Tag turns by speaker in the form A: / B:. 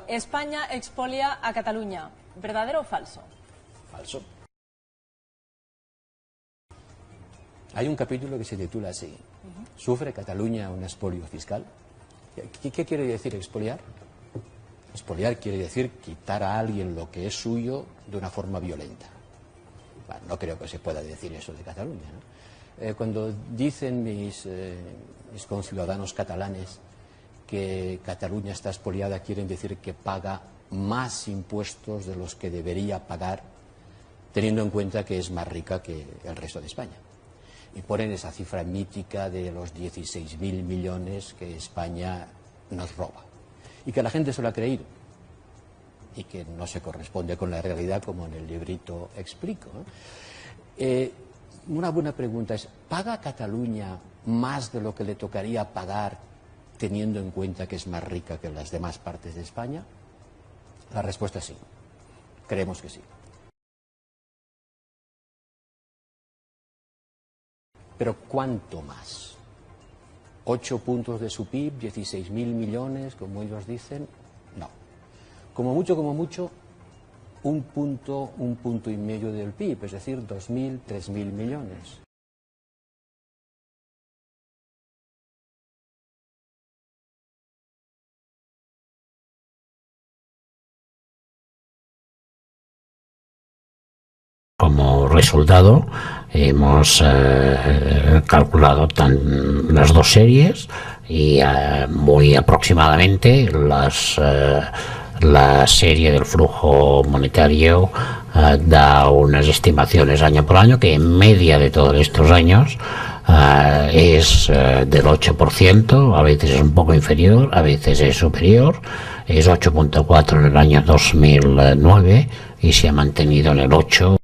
A: España expolia a Cataluña. ¿Verdadero o falso?
B: Falso. Hay un capítulo que se titula así: ¿Sufre Cataluña un expolio fiscal? ¿Qué quiere decir expoliar? Expoliar quiere decir quitar a alguien lo que es suyo de una forma violenta. Bueno, no creo que se pueda decir eso de Cataluña, ¿no? Cuando dicen mis conciudadanos catalanes que Cataluña está expoliada, quieren decir que paga más impuestos de los que debería pagar, teniendo en cuenta que es más rica que el resto de España. Y ponen esa cifra mítica de los 16.000 millones que España nos roba. Y que la gente se lo ha creído. Y que no se corresponde con la realidad, como en el librito explico, ¿no? Una buena pregunta es: ¿paga Cataluña más de lo que le tocaría pagar, teniendo en cuenta que es más rica que las demás partes de España? La respuesta es sí. Creemos que sí. Pero ¿cuánto más? ¿8 puntos de su PIB? ¿16.000 millones, como ellos dicen? No. Como mucho, un punto y medio del PIB, es decir, 2.000, 3.000 millones.
C: Como resultado, hemos calculado las dos series y muy aproximadamente la serie del flujo monetario da unas estimaciones año por año que en media de todos estos años es del 8%, a veces es un poco inferior, a veces es superior, es 8.4 en el año 2009 y se ha mantenido en el 8%.